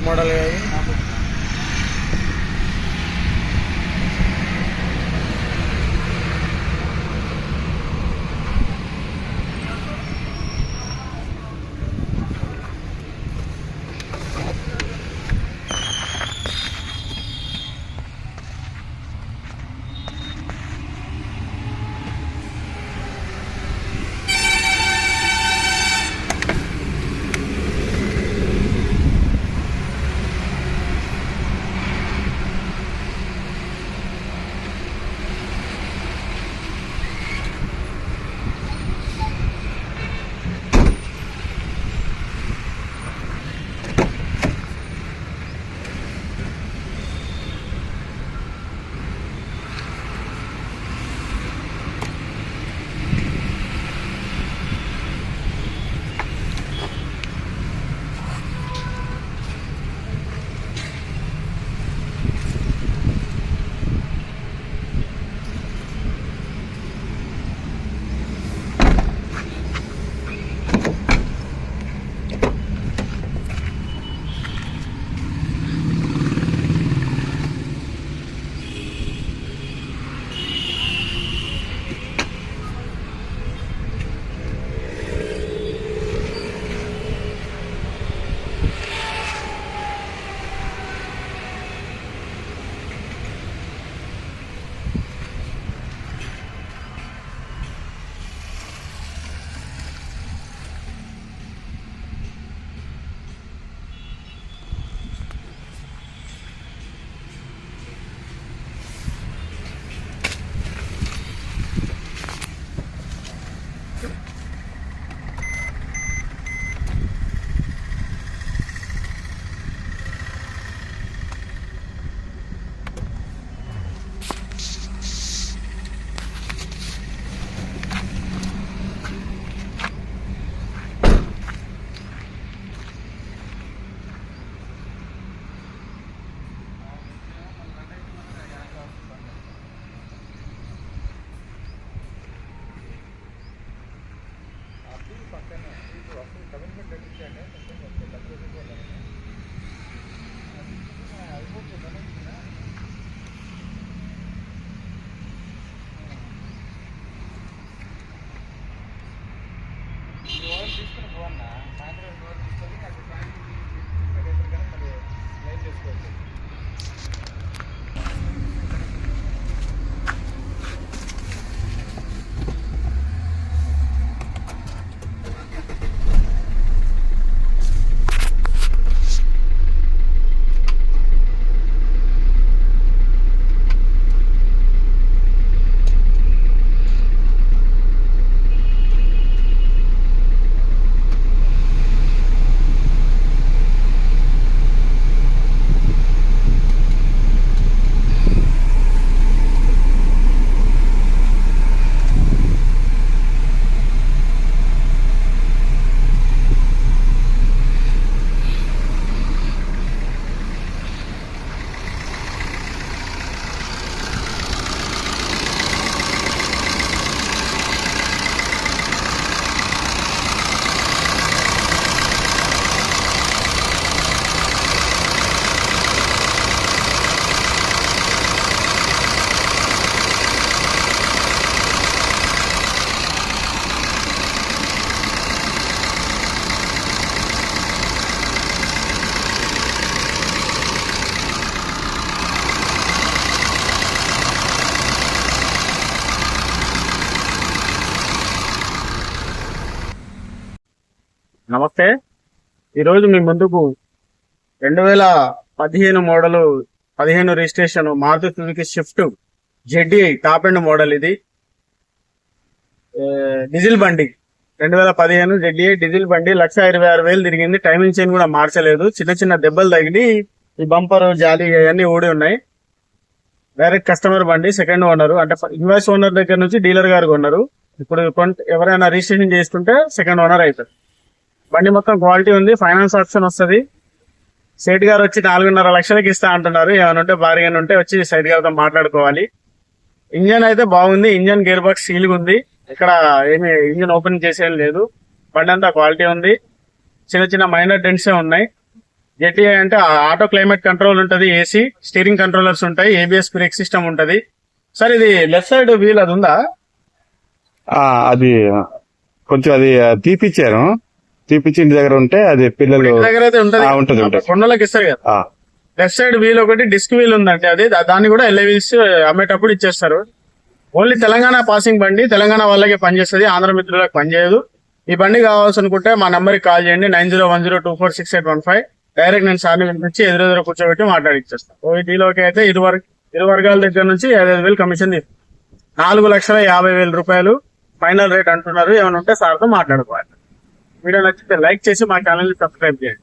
Model తీసుకుని పోవన్నా సాయంత్రం తీసుకొని అక్కడ మరి లైవ్ చేసుకోవచ్చు. నమస్తే. ఈరోజు మీ ముందుకు 2015 model 15 registration Maruti Suzuki Swift ZDI top end model. ఇది డీజిల్ బండి 2015 ZDI డీజిల్ బండి. 1,26,000 తిరిగింది. టైమింగ్ చైన్ కూడా మార్చలేదు. చిన్న చిన్న దెబ్బలు తగిలి ఈ బంపర్ జాలి అవన్నీ ఊడి ఉన్నాయి. డైరెక్ట్ కస్టమర్ బండి, సెకండ్ ఓనర్ అంటే ఇన్వాయిస్ ఓనర్ దగ్గర నుంచి డీలర్ గారు కొన్నారు. ఇప్పుడు ఎవరైనా రిజిస్ట్రేషన్ చేసుకుంటే సెకండ్ ఓనర్ అవుతారు. బండి మొత్తం క్వాలిటీ ఉంది. ఫైనాన్స్ ఆప్షన్ వస్తుంది. సేట్ గారు వచ్చి 4.5 లక్షలకి ఇస్తా అంటున్నారు. ఏమైనా ఉంటే భారీగా ఉంటే వచ్చి సైట్ గారితో మాట్లాడుకోవాలి. ఇంజన్ అయితే బాగుంది. ఇంజన్ గేర్ బాక్స్ సీల్గా ఉంది. ఇక్కడ ఏమి ఇంజన్ ఓపెన్ చేసేది లేదు. బండి అంతా క్వాలిటీ ఉంది. చిన్న చిన్న మైనర్ డెంట్సే ఉన్నాయి. జెడ్డీఐ అంటే ఆటో క్లైమేట్ కంట్రోల్ ఉంటది, ఏసీ, స్టీరింగ్ కంట్రోలర్స్ ఉంటాయి, ఏబిఎస్ బ్రేక్ సిస్టమ్ ఉంటది. సార్ ఇది లెఫ్ట్ సైడ్ వీల్ అది ఉందా? అది కొంచెం అది తీపిచ్చారు, తీపిచ్చి ఇంటి దగ్గర ఉంటే అది పిల్లలు ఇంటి దగ్గర అయితే ఉంటది, ఉంటది ఉంటది. కొండలకు ఇస్తారు కదా. లెఫ్ట్ సైడ్ వీల్ ఒకటి డిస్క్ వీల్ ఉందంటే అది దాన్ని కూడా ఎల్ఐ వీల్స్ అమ్మేటప్పుడు ఇచ్చేస్తారు. ఓన్లీ తెలంగాణ పాసింగ్ బండి, తెలంగాణ వాళ్ళకి పనిచేస్తుంది, ఆంధ్ర మిత్రులకు పనిచేయదు. ఈ బండి కావాల్సి అనుకుంటే మా నంబర్కి కాల్ చేయండి 9010246815. డైరెక్ట్ నేను సార్ని పిలిపించి ఎదురెదురు కూర్చోబెట్టి మాట్లాడిచ్చేస్తాను. ఈ డీలోకి అయితే ఇరు వర్గాల దగ్గర నుంచి 5,000 కమిషన్ తీసుకుంటాం. 4,50,000 రూపాయలు ఫైనల్ రేట్ అంటున్నారు. ఏమైనా ఉంటే సార్తో మాట్లాడుకోవాలి. వీడియో నచ్చితే లైక్ చేసి మా ఛానల్ ని సబ్స్క్రైబ్ చేయండి.